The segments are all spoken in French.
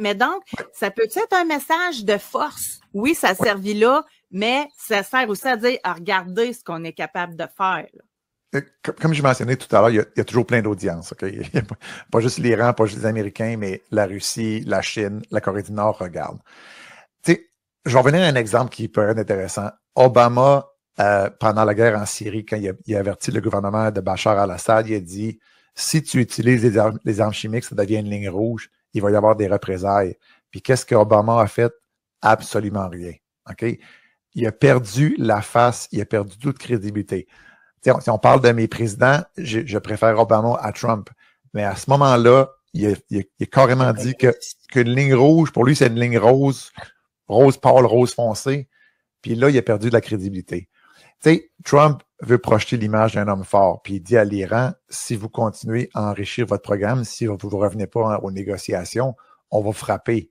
Mais donc, ça peut être un message de force. Oui, ça a servi là, mais ça sert aussi à dire, à regarder ce qu'on est capable de faire. Comme je mentionnais tout à l'heure, il y a toujours plein d'audiences. Okay? Pas juste l'Iran, pas juste les Américains, mais la Russie, la Chine, la Corée du Nord regardent. Tu sais, je vais revenir à un exemple qui peut être intéressant. Obama, pendant la guerre en Syrie, quand il a averti le gouvernement de Bachar al-Assad, il a dit « Si tu utilises les armes chimiques, ça devient une ligne rouge, il va y avoir des représailles. » Puis qu'est-ce qu'Obama a fait? Absolument rien. Okay? Il a perdu la face, il a perdu toute crédibilité. Si on parle de mes présidents, je préfère Obama à Trump. Mais à ce moment-là, il a carrément dit qu'une ligne rouge, pour lui, c'est une ligne rose pâle, rose foncé. Puis là, il a perdu de la crédibilité. Tu sais, Trump veut projeter l'image d'un homme fort. Puis il dit à l'Iran, si vous continuez à enrichir votre programme, si vous ne revenez pas aux négociations, on va frapper.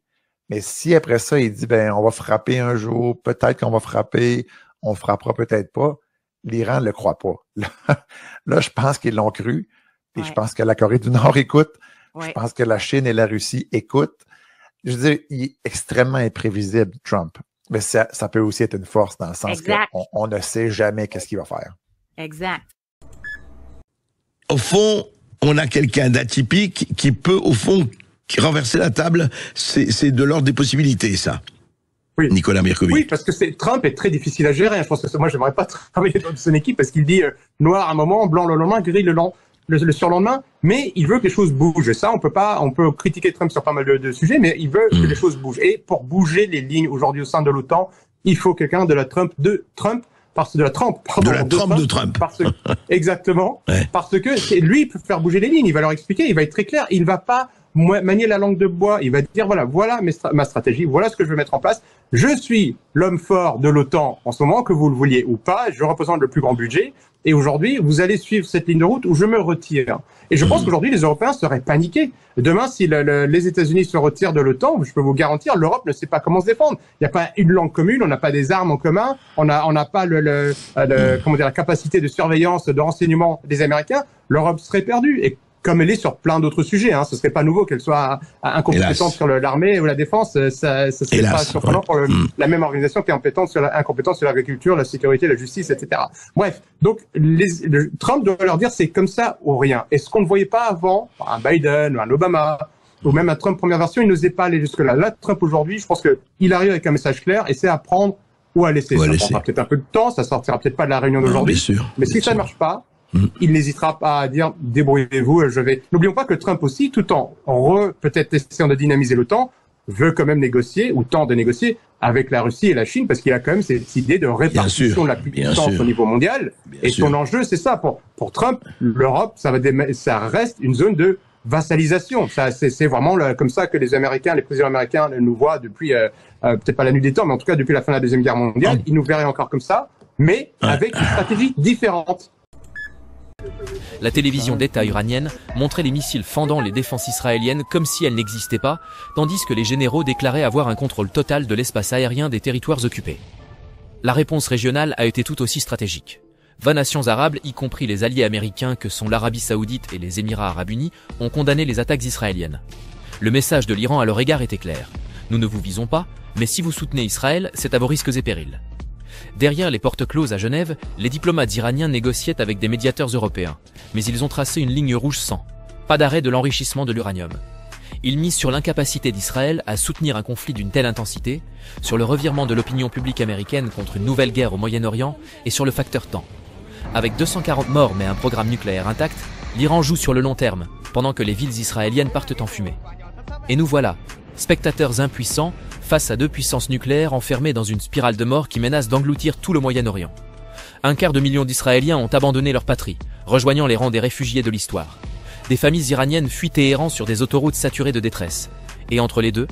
Mais si après ça, il dit, on va frapper un jour, peut-être qu'on va frapper, on frappera peut-être pas, l'Iran ne le croit pas. Là, je pense qu'ils l'ont cru. Puis je pense que la Corée du Nord écoute. Je pense que la Chine et la Russie écoutent. Je veux dire, il est extrêmement imprévisible, Trump. Mais ça peut aussi être une force dans le sens qu'on ne sait jamais qu'est-ce qu'il va faire. Exact. Au fond, on a quelqu'un d'atypique qui peut, au fond, renverser la table. C'est de l'ordre des possibilités, ça. Oui. Nicolas Mirkovic. Oui, parce que Trump est très difficile à gérer. Je pense que moi, j'aimerais pas travailler dans son équipe parce qu'il dit noir un moment, blanc le lendemain, gris le surlendemain. Mais il veut que les choses bougent. Et ça, on peut critiquer Trump sur pas mal de sujets, mais il veut que les choses bougent. Et pour bouger les lignes aujourd'hui au sein de l'OTAN, il faut quelqu'un de la Trump. Exactement. Ouais. Parce que lui, il peut faire bouger les lignes. Il va leur expliquer. Il va être très clair. Il va pas manier la langue de bois. Il va dire voilà ma stratégie. Voilà ce que je veux mettre en place. Je suis l'homme fort de l'OTAN en ce moment, que vous le vouliez ou pas. Je représente le plus grand budget. Et aujourd'hui, vous allez suivre cette ligne de route où je me retire. Et je pense qu'aujourd'hui, les Européens seraient paniqués. Demain, si les États-Unis se retirent de l'OTAN, je peux vous garantir, l'Europe ne sait pas comment se défendre. Il n'y a pas une langue commune, on n'a pas des armes en commun, on n'a pas la capacité de surveillance, de renseignement des Américains. L'Europe serait perdue. Et comme elle est sur plein d'autres sujets, ce serait pas nouveau qu'elle soit incompétente sur l'armée ou la défense, ça serait pas surprenant pour la même organisation qui est incompétente sur l'agriculture, la sécurité, la justice, etc. Bref, donc Trump doit leur dire c'est comme ça ou rien. Et ce qu'on ne voyait pas avant, un Biden, un Obama, ou même un Trump première version, il n'osait pas aller jusque-là. Là, Trump aujourd'hui, je pense qu'il arrive avec un message clair et c'est à prendre ou à laisser. Ça prendra peut-être un peu de temps, ça sortira peut-être pas de la réunion d'aujourd'hui, mais si ça ne marche pas, il n'hésitera pas à dire débrouillez-vous, je vais. N'oublions pas que Trump aussi, tout en peut-être essayant de dynamiser l'OTAN, veut quand même négocier ou tente de négocier avec la Russie et la Chine parce qu'il a quand même cette idée de répartition de la puissance au niveau mondial. Son enjeu, c'est ça. Pour Trump, l'Europe, ça reste une zone de vassalisation. C'est vraiment comme ça que les Américains, les présidents américains nous voient depuis peut-être pas la nuit des temps, mais en tout cas depuis la fin de la Deuxième Guerre mondiale. Ils nous verraient encore comme ça, mais avec une stratégie différente. La télévision d'État iranienne montrait les missiles fendant les défenses israéliennes comme si elles n'existaient pas, tandis que les généraux déclaraient avoir un contrôle total de l'espace aérien des territoires occupés. La réponse régionale a été tout aussi stratégique. 20 nations arabes, y compris les alliés américains que sont l'Arabie Saoudite et les Émirats Arabes Unis, ont condamné les attaques israéliennes. Le message de l'Iran à leur égard était clair. Nous ne vous visons pas, mais si vous soutenez Israël, c'est à vos risques et périls. Derrière les portes closes à Genève, les diplomates iraniens négociaient avec des médiateurs européens. Mais ils ont tracé une ligne rouge sans. Pas d'arrêt de l'enrichissement de l'uranium. Ils misent sur l'incapacité d'Israël à soutenir un conflit d'une telle intensité, sur le revirement de l'opinion publique américaine contre une nouvelle guerre au Moyen-Orient et sur le facteur temps. Avec 240 morts mais un programme nucléaire intact, l'Iran joue sur le long terme, pendant que les villes israéliennes partent en fumée. Et nous voilà, spectateurs impuissants, face à deux puissances nucléaires enfermées dans une spirale de mort qui menace d'engloutir tout le Moyen-Orient. 1/4 million d'Israéliens ont abandonné leur patrie, rejoignant les rangs des réfugiés de l'histoire. Des familles iraniennes fuient Téhéran sur des autoroutes saturées de détresse. Et entre les deux,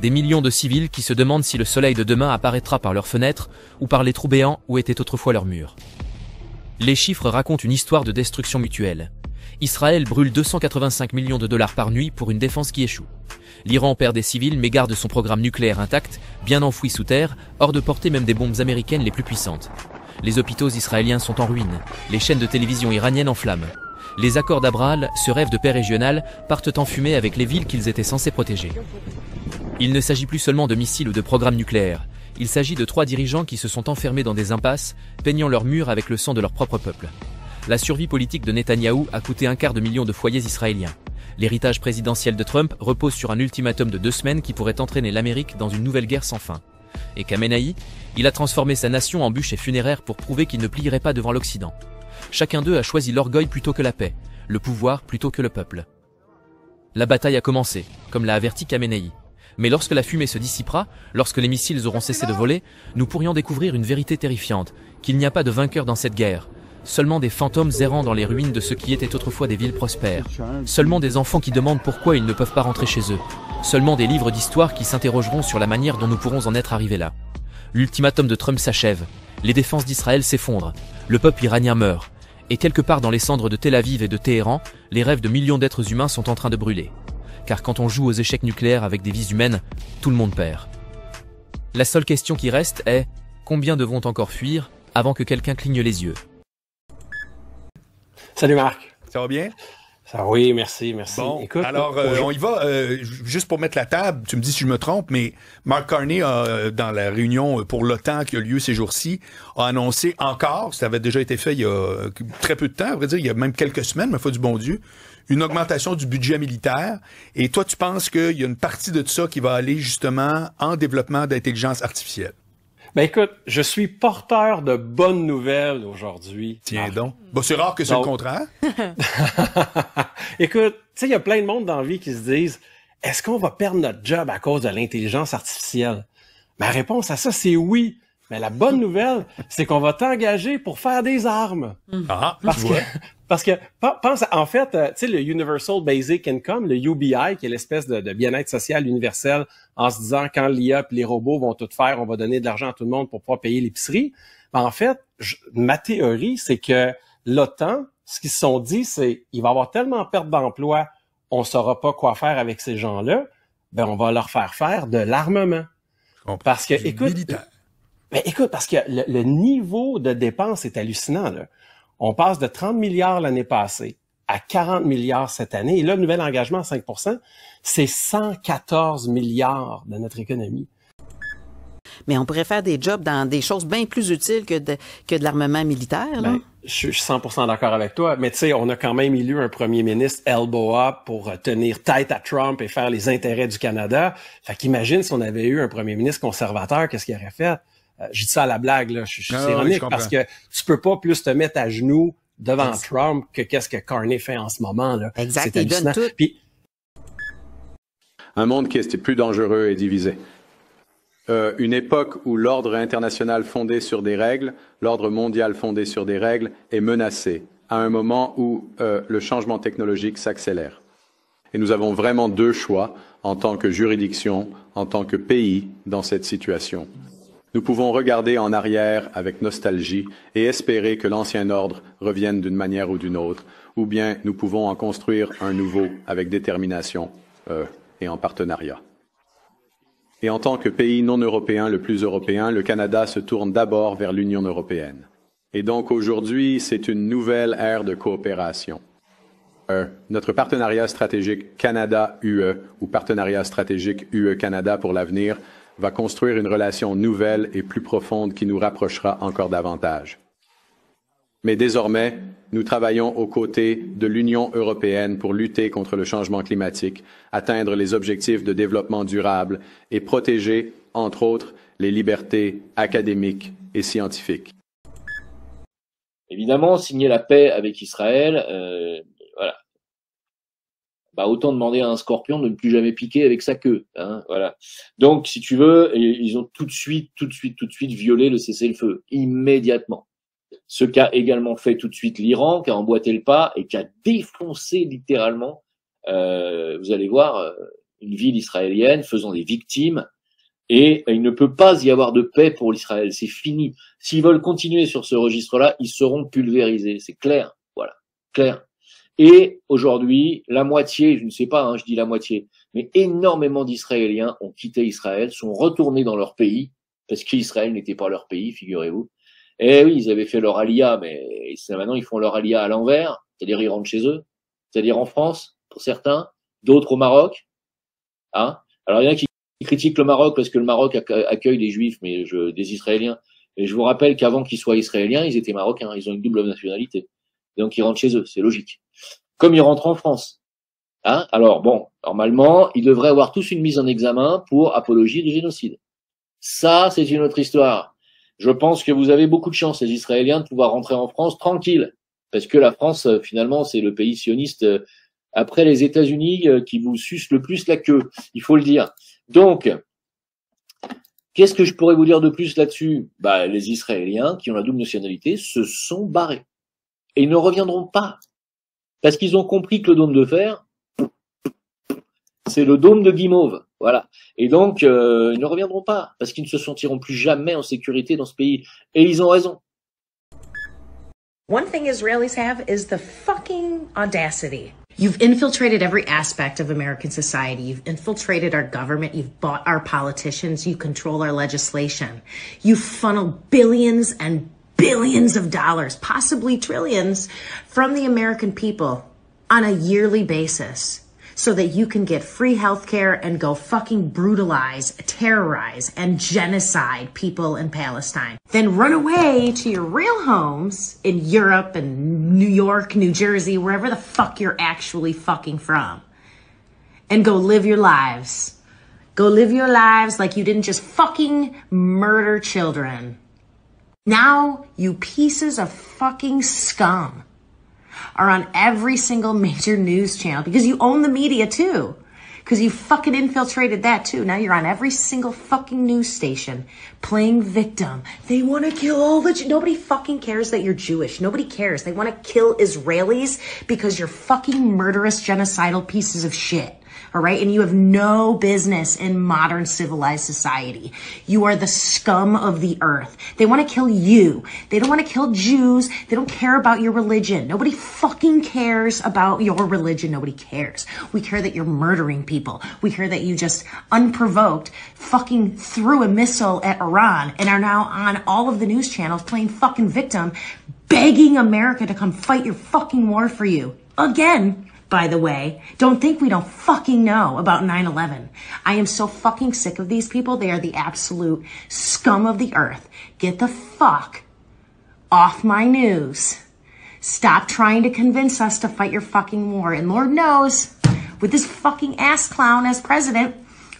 des millions de civils qui se demandent si le soleil de demain apparaîtra par leurs fenêtres ou par les trous béants où étaient autrefois leurs murs. Les chiffres racontent une histoire de destruction mutuelle. Israël brûle 285 millions de dollars par nuit pour une défense qui échoue. L'Iran perd des civils mais garde son programme nucléaire intact, bien enfoui sous terre, hors de portée même des bombes américaines les plus puissantes. Les hôpitaux israéliens sont en ruine, les chaînes de télévision iraniennes en flammes. Les accords d'Abraham, ce rêve de paix régionale, partent en fumée avec les villes qu'ils étaient censés protéger. Il ne s'agit plus seulement de missiles ou de programmes nucléaires. Il s'agit de 3 dirigeants qui se sont enfermés dans des impasses, peignant leurs murs avec le sang de leur propre peuple. La survie politique de Netanyahou a coûté 250 000 de foyers israéliens. L'héritage présidentiel de Trump repose sur un ultimatum de 2 semaines qui pourrait entraîner l'Amérique dans une nouvelle guerre sans fin. Et Khamenei, il a transformé sa nation en bûcher funéraire pour prouver qu'il ne plierait pas devant l'Occident. Chacun d'eux a choisi l'orgueil plutôt que la paix, le pouvoir plutôt que le peuple. La bataille a commencé, comme l'a averti Khamenei. Mais lorsque la fumée se dissipera, lorsque les missiles auront cessé de voler, nous pourrions découvrir une vérité terrifiante, qu'il n'y a pas de vainqueur dans cette guerre. Seulement des fantômes errant dans les ruines de ce qui étaient autrefois des villes prospères. Seulement des enfants qui demandent pourquoi ils ne peuvent pas rentrer chez eux. Seulement des livres d'histoire qui s'interrogeront sur la manière dont nous pourrons en être arrivés là. L'ultimatum de Trump s'achève. Les défenses d'Israël s'effondrent. Le peuple iranien meurt. Et quelque part dans les cendres de Tel Aviv et de Téhéran, les rêves de millions d'êtres humains sont en train de brûler. Car quand on joue aux échecs nucléaires avec des vies humaines, tout le monde perd. La seule question qui reste est, combien devront encore fuir avant que quelqu'un cligne les yeux? Salut Marc. Ça va bien? Oui, merci. Bon, écoute, alors, on y va. Juste pour mettre la table, tu me dis si je me trompe, mais Mark Carney, dans la réunion pour l'OTAN qui a lieu ces jours-ci, a annoncé encore, ça avait déjà été fait il y a très peu de temps, à vrai dire, il y a même quelques semaines, ma foi du bon Dieu, une augmentation du budget militaire. Et toi, tu penses qu'il y a une partie de ça qui va aller justement en développement d'intelligence artificielle? Ben écoute, je suis porteur de bonnes nouvelles aujourd'hui. Tiens donc. Bon, c'est rare que c'est le contraire. Écoute, tu sais, il y a plein de monde dans la vie qui se disent, est-ce qu'on va perdre notre job à cause de l'intelligence artificielle? Ma réponse à ça, c'est oui. Mais la bonne nouvelle, c'est qu'on va t'engager pour faire des armes. Ah, Parce que, pense, en fait, tu sais, le Universal Basic Income, le UBI, qui est l'espèce de bien-être social universel, en se disant, quand l'IA et les robots vont tout faire, on va donner de l'argent à tout le monde pour pouvoir payer l'épicerie. Ben, en fait, ma théorie, c'est que l'OTAN, ce qu'ils se sont dit, c'est, il va y avoir tellement de perte d'emploi, on saura pas quoi faire avec ces gens-là, ben, on va leur faire de l'armement. Parce que, écoute, parce que le niveau de dépenses est hallucinant, là. On passe de 30 milliards l'année passée à 40 milliards cette année. Et là, le nouvel engagement à 5 %, c'est 114 milliards de notre économie. Mais on pourrait faire des jobs dans des choses bien plus utiles que de l'armement militaire, là. Ben, je suis 100% d'accord avec toi. Mais tu sais, on a quand même élu un premier ministre elbow up pour tenir tête à Trump et faire les intérêts du Canada. Fait qu'imagine si on avait eu un premier ministre conservateur, qu'est-ce qu'il aurait fait? Je dis ça à la blague, là. C'est ironique parce que tu peux pas plus te mettre à genoux devant Trump que qu'est-ce que Carney fait en ce moment, là. Exact, c'est il donne tout. Puis, un monde qui est plus dangereux et divisé. Une époque où l'ordre international fondé sur des règles, l'ordre mondial fondé sur des règles est menacé à un moment où le changement technologique s'accélère. Et nous avons vraiment 2 choix en tant que juridiction, en tant que pays dans cette situation. Nous pouvons regarder en arrière avec nostalgie et espérer que l'ancien ordre revienne d'une manière ou d'une autre, ou bien nous pouvons en construire un nouveau avec détermination et en partenariat. Et en tant que pays non européen le plus européen, le Canada se tourne d'abord vers l'Union européenne. Et donc aujourd'hui, c'est une nouvelle ère de coopération. Notre partenariat stratégique Canada-UE ou partenariat stratégique UE-Canada pour l'avenir va construire une relation nouvelle et plus profonde qui nous rapprochera encore davantage. Mais désormais, nous travaillons aux côtés de l'Union européenne pour lutter contre le changement climatique, atteindre les objectifs de développement durable et protéger, entre autres, les libertés académiques et scientifiques. Évidemment, signer la paix avec Israël, voilà. Bah, autant demander à un scorpion de ne plus jamais piquer avec sa queue, hein, voilà. Donc, si tu veux, ils ont tout de suite violé le cessez-le-feu, immédiatement. Ce qu'a également fait tout de suite l'Iran, qui a emboîté le pas et qui a défoncé littéralement, vous allez voir, une ville israélienne faisant des victimes, et il ne peut pas y avoir de paix pour l'Israël, c'est fini. S'ils veulent continuer sur ce registre-là, ils seront pulvérisés, c'est clair, voilà, clair. Et aujourd'hui, la moitié, je ne sais pas, hein, je dis la moitié, mais énormément d'Israéliens ont quitté Israël, sont retournés dans leur pays, parce qu'Israël n'était pas leur pays, figurez-vous, Eh oui, ils avaient fait leur alia, mais maintenant ils font leur alia à l'envers, c'est-à-dire ils rentrent chez eux, c'est-à-dire en France pour certains, d'autres au Maroc. Hein? Alors il y en a qui critiquent le Maroc parce que le Maroc accueille des Juifs, mais des Israéliens. Et je vous rappelle qu'avant qu'ils soient Israéliens, ils étaient Marocains, ils ont une double nationalité. Donc ils rentrent chez eux, c'est logique. Comme ils rentrent en France. Hein? Alors bon, normalement, ils devraient avoir tous une mise en examen pour apologie du génocide. Ça, c'est une autre histoire. Je pense que vous avez beaucoup de chance, les Israéliens, de pouvoir rentrer en France tranquille. Parce que la France, finalement, c'est le pays sioniste après les États-Unis qui vous suce le plus la queue, il faut le dire. Donc, qu'est-ce que je pourrais vous dire de plus là-dessus? Bah, les Israéliens qui ont la double nationalité se sont barrés. Et ils ne reviendront pas. Parce qu'ils ont compris que le dôme de fer, c'est le dôme de Guimauve. Voilà. Et donc, ils ne reviendront pas. Parce qu'ils ne se sentiront plus jamais en sécurité dans ce pays. Et ils ont raison. One thing Israelis have is the fucking audacity. You've infiltrated every aspect of American society. You've infiltrated our government. You've bought our politicians. You control our legislation. You funnel billions and billions of dollars, possibly trillions, from the American people on a yearly basis so that you can get free healthcare and go fucking brutalize, terrorize, and genocide people in Palestine. Then run away to your real homes in Europe and New York, New Jersey, wherever the fuck you're actually fucking from. And go live your lives. Go live your lives like you didn't just fucking murder children. Now, you pieces of fucking scum are on every single major news channel because you own the media too. Because you fucking infiltrated that too. Now you're on every single fucking news station playing victim. They want to kill all the... Nobody fucking cares that you're Jewish. Nobody cares. They want to kill Israelis because you're fucking murderous, genocidal pieces of shit. All right. And you have no business in modern civilized society. You are the scum of the earth. They want to kill you. They don't want to kill Jews. They don't care about your religion. Nobody fucking cares about your religion. Nobody cares. We care that you're murdering people. We care that you just unprovoked fucking threw a missile at Iran and are now on all of the news channels playing fucking victim, begging America to come fight your fucking war for you. Again. By the way, don't think we don't fucking know about 9/11. I am so fucking sick of these people. They are the absolute scum of the earth. Get the fuck off my news. Stop trying to convince us to fight your fucking war. And Lord knows, with this fucking ass clown as president,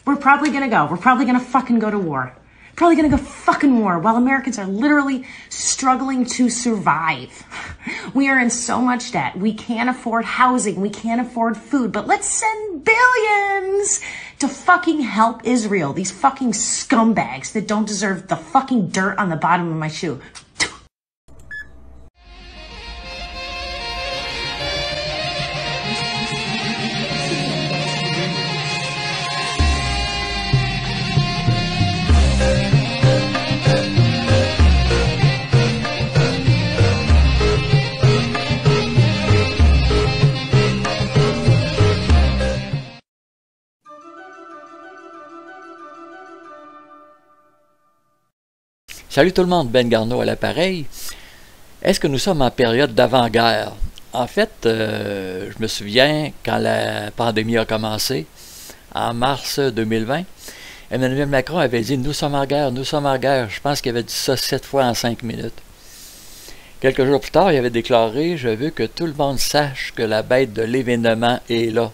we're probably gonna go. We're probably gonna fucking go to war. Probably gonna go fucking war while Americans are literally struggling to survive. We are in so much debt. We can't afford housing. We can't afford food. But let's send billions to fucking help Israel. These fucking scumbags that don't deserve the fucking dirt on the bottom of my shoe. Salut tout le monde, Ben Garneau à l'appareil. Est-ce que nous sommes en période d'avant-guerre? En fait, je me souviens quand la pandémie a commencé, en mars 2020, Emmanuel Macron avait dit « Nous sommes en guerre, nous sommes en guerre ». Je pense qu'il avait dit ça 7 fois en 5 minutes. Quelques jours plus tard, il avait déclaré « Je veux que tout le monde sache que la bête de l'événement est là ».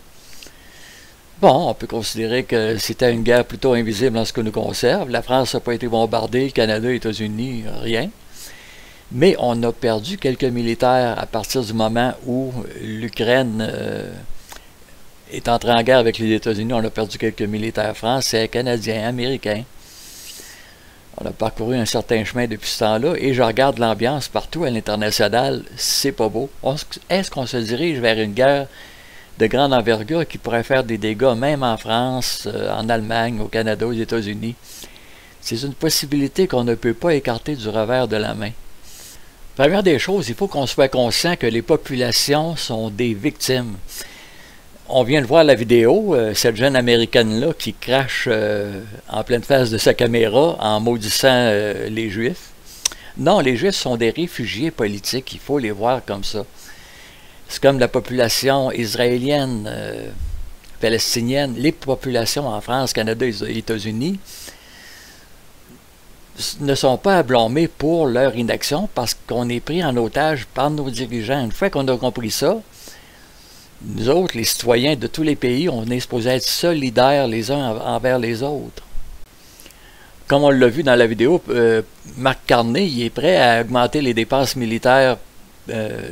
Bon, on peut considérer que c'était une guerre plutôt invisible en ce que nous concerne. La France n'a pas été bombardée, le Canada, les États-Unis, rien. Mais on a perdu quelques militaires à partir du moment où l'Ukraine est entrée en guerre avec les États-Unis. On a perdu quelques militaires français, canadiens, américains. On a parcouru un certain chemin depuis ce temps-là et je regarde l'ambiance partout à l'international. C'est pas beau. Est-ce qu'on se dirige vers une guerre de grande envergure qui pourrait faire des dégâts même en France, en Allemagne, au Canada, aux États-Unis? C'est une possibilité qu'on ne peut pas écarter du revers de la main. Première des choses, il faut qu'on soit conscient que les populations sont des victimes. On vient de voir la vidéo, cette jeune américaine-là qui crache en pleine face de sa caméra en maudissant les Juifs. Non, les Juifs sont des réfugiés politiques, il faut les voir comme ça. C'est comme la population israélienne, palestinienne, les populations en France, Canada et États-Unis ne sont pas à blâmer pour leur inaction parce qu'on est pris en otage par nos dirigeants. Une fois qu'on a compris ça, nous autres, les citoyens de tous les pays, on est supposés être solidaires les uns envers les autres. Comme on l'a vu dans la vidéo, Marc Carney, il est prêt à augmenter les dépenses militaires.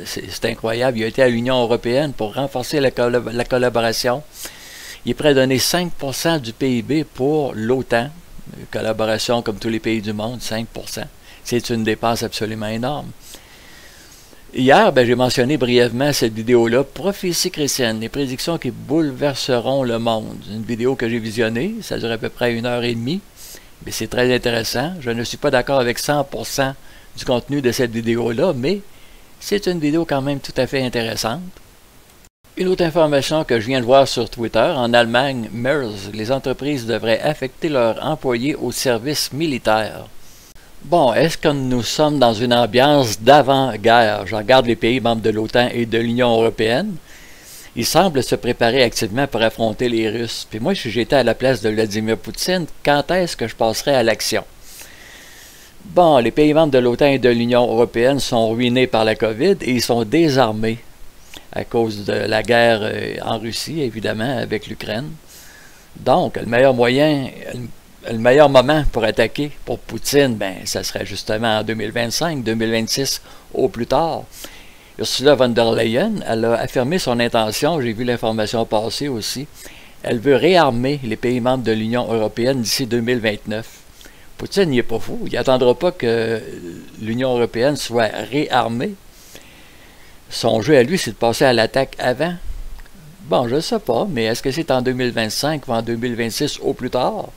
C'est incroyable. Il a été à l'Union européenne pour renforcer la collaboration. Il est prêt à donner 5% du PIB pour l'OTAN. Collaboration comme tous les pays du monde, 5%. C'est une dépense absolument énorme. Hier, j'ai mentionné brièvement cette vidéo-là, Prophétie chrétienne, les prédictions qui bouleverseront le monde. Une vidéo que j'ai visionnée, ça dure à peu près 1h30, mais c'est très intéressant. Je ne suis pas d'accord avec 100% du contenu de cette vidéo-là, mais c'est une vidéo quand même tout à fait intéressante. Une autre information que je viens de voir sur Twitter, en Allemagne, MERS, les entreprises devraient affecter leurs employés au service militaire. Bon, est-ce que nous sommes dans une ambiance d'avant-guerre? Je regarde les pays membres de l'OTAN et de l'Union européenne. Ils semblent se préparer activement pour affronter les Russes. Puis moi, si j'étais à la place de Vladimir Poutine, quand est-ce que je passerais à l'action? Bon, les pays membres de l'OTAN et de l'Union européenne sont ruinés par la COVID et ils sont désarmés à cause de la guerre en Russie, évidemment, avec l'Ukraine. Donc, le meilleur moyen, le meilleur moment pour attaquer pour Poutine, ça serait justement en 2025, 2026 au plus tard. Ursula von der Leyen, elle a affirmé son intention, j'ai vu l'information passer aussi, elle veut réarmer les pays membres de l'Union européenne d'ici 2029. Poutine, il n'est pas fou, il n'attendra pas que l'Union européenne soit réarmée. Son jeu à lui, c'est de passer à l'attaque avant. Bon, je ne sais pas, mais est-ce que c'est en 2025 ou en 2026 au plus tard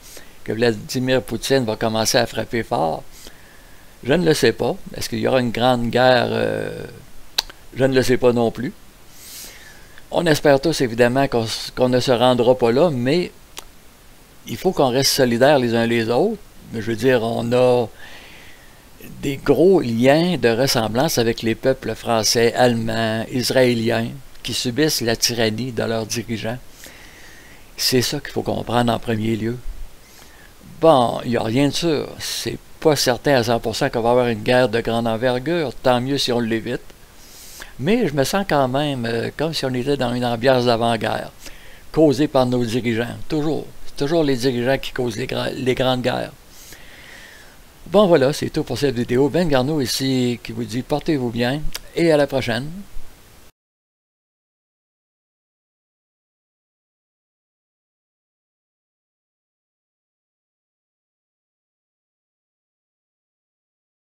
que Vladimir Poutine va commencer à frapper fort? Je ne le sais pas. Est-ce qu'il y aura une grande guerre? Je ne le sais pas non plus. On espère tous, évidemment, qu'on ne se rendra pas là, mais il faut qu'on reste solidaires les uns les autres. Je veux dire, on a des gros liens de ressemblance avec les peuples français, allemands, israéliens, qui subissent la tyrannie de leurs dirigeants. C'est ça qu'il faut comprendre en premier lieu. Bon, il n'y a rien de sûr. C'est pas certain à 100% qu'on va avoir une guerre de grande envergure, tant mieux si on l'évite. Mais je me sens quand même comme si on était dans une ambiance d'avant-guerre, causée par nos dirigeants. Toujours. C'est toujours les dirigeants qui causent les grandes guerres. Bon voilà, c'est tout pour cette vidéo. Ben Garneau ici qui vous dit portez-vous bien et à la prochaine.